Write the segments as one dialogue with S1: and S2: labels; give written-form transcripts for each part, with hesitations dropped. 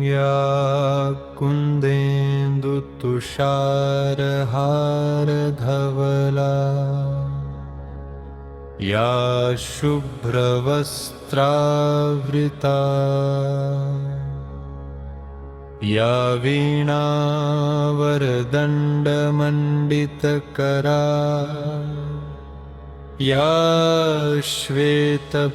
S1: या कुन्देन्दुतुषारहारधवला या शुभ्रवस्त्रावृता या वीणावरदण्डमण्डितकरा या श्वेतपद्मासना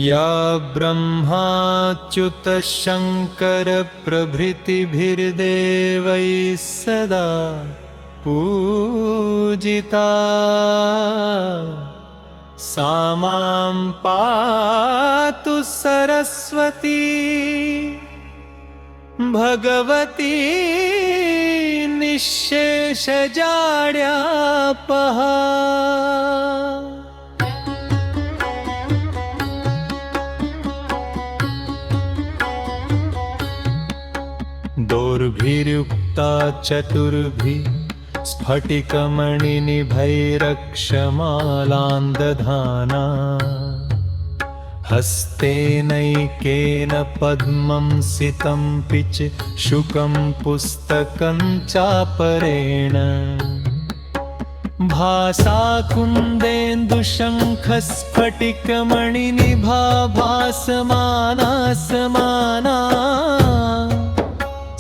S1: या ब्रह्माच्युतशङ्करप्रभृतिभिर्देवैः सदा पूजिता सा मां पातु सरस्वती भगवती निःशेषजाड्यापहा। दोर्भिर्युक्ता चतुर्भिः स्फटिकमणिनिभैरक्षमालान्दधाना हस्तेनैकेन पद्मं सितं पिच शुकं पुस्तकं चापरेण भासा कुन्देन्दुशङ्खस्फटिकमणिनिभा भासमाना समाना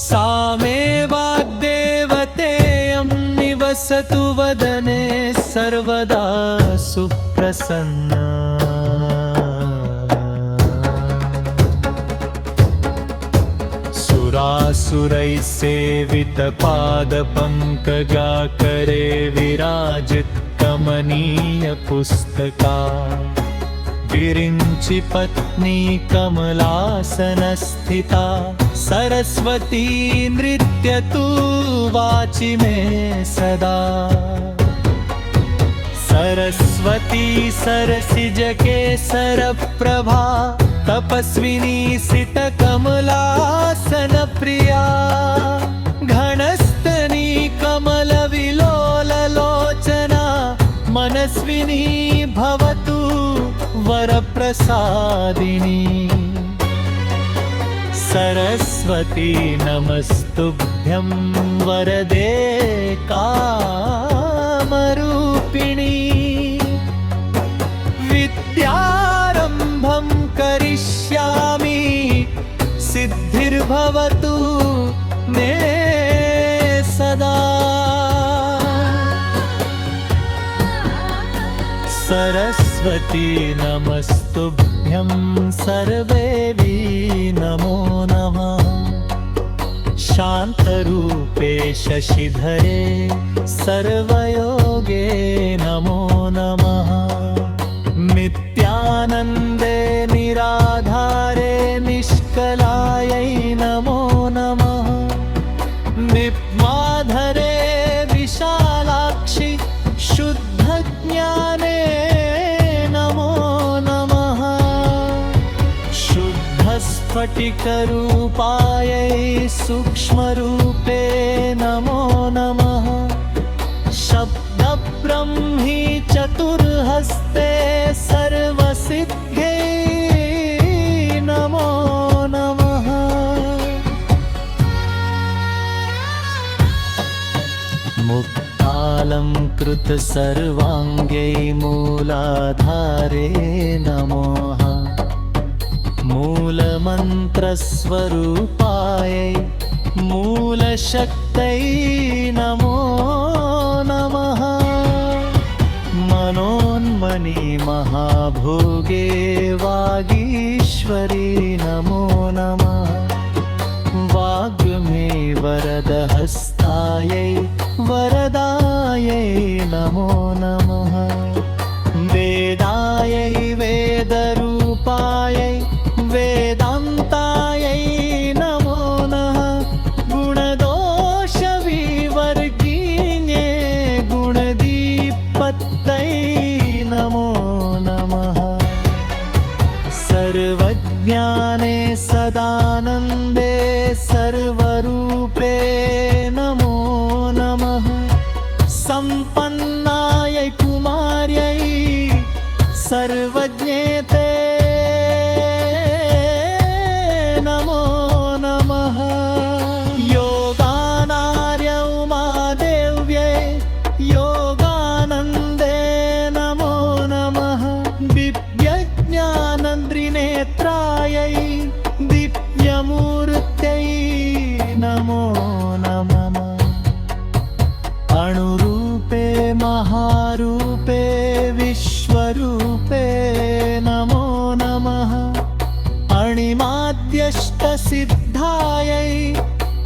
S1: सा मे वाग्देवतेयं निवसतु वदने सर्वदा सुप्रसन्ना। सुरासुरैः सेवितपादपङ्कजाकरे विराजितकमनीयपुस्तका विरिञ्चि पत्नी कमलासनस्थिता सरस्वती नृत्यतु वाचि मे सदा। सरस्वती सरसिजकेसरप्रभा तपस्विनी सितकमलासनप्रिया घनस्तनी कमलविलोललोचना मनस्विनी भवतु वरप्रसादिनी। सरस्वती नमस्तुभ्यं वरदे कामरूपिणी विद्यारम्भं करिष्यामि सिद्धिर्भवतु मे सदा। सरस्वती नमस्तुभ्यं सर्वेवी नमो नमः। शान्तरूपे शशिधरे सर्वयोगे नमो नमः। नित्यानन्दे निराधारे निष्कलायै नमो नमः। निप्माधरे विशालाक्षि शुद्धज्ञाने नमो नमः। शुद्धस्फटिकरूपायै सूक्ष्मरूपे नमो नमः। शब्दब्रह्मी चतुर्हस्ते सर्वसिद्धे नमो नमः। मुक्तालङ्कृतसर्वाङ्गै मूलाधारे नमः। मूलमन्त्रस्वरूपायै मूलशक्त्यै नमो नमः। मनोन्मनी महाभोगे वागीश्वरी नमो नमः। वाग्मे वरदहस्तायै वरदायै नमो नमः। वेदायै वेदरूपायै वेदान्तायै नमो नमः। गुणदोषविवर्गिन्ये गुणदीपत्यै नमो नमः। सर्वज्ञाने सदानन्दे सर्वरूपे नमो नमः। सर्वज्ञे ते नमो नमः। योगानार्य उमादेव्यै योगानन्दे नमो नमः। दिव्यज्ञानन्द्रिनेत्रायै दिव्यमूर्त्यै नमो नमः। अणुरूपे महारूपे विश्वरूपे नमो नमः। अणिमाद्यष्टसिद्धायै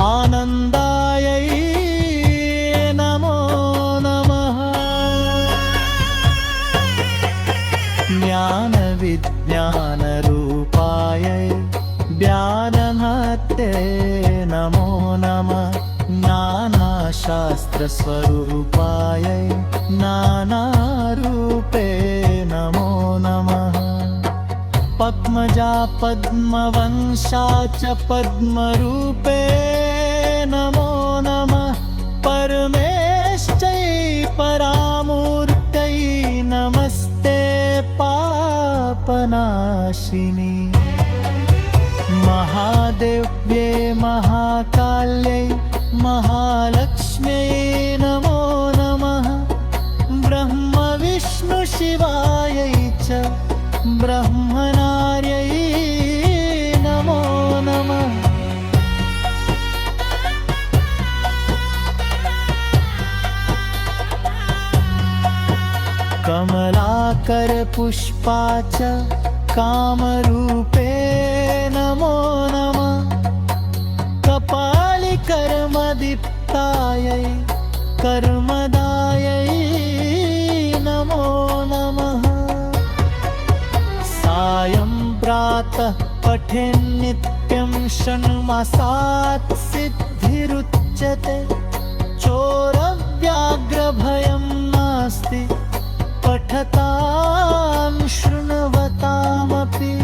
S1: आनन्दायै नमो नमः। ज्ञानविज्ञानरूपायै ज्ञानहत्ये नमो नमः। नानाशास्त्रस्वरूपायै नानारूपे नमो नमः। पद्मजा पद्मवंशा च पद्मरूपे नमो नमः। परमेश्चै परामूर्त्यै नमस्ते पापनाशिनी। महादेव्ये महाकाल्यै महालक्ष्म्यै नमो नमः। ब्रह्मविष्णुशिवायै च ब्रह्मनार्यै नमो नमः। कमलाकरपुष्पा च कामरूपे नमो नमः। कपालिकर्मदीप्तायै कर्मदायै नमो नमः। सायं प्रातः पठेन्नित्यं षण्मासात् सिद्धिरुच्यते। चोरव्याघ्रभयं नास्ति पठतां शृण्वतामपि।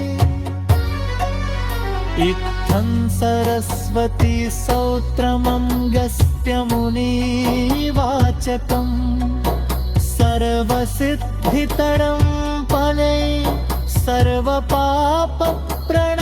S1: इत्थं सरस्वती स्तोत्रमङ्गस्त्यमुनिवाचकम्। सर्वसिद्धितरं फलै सर्वपापप्रणः।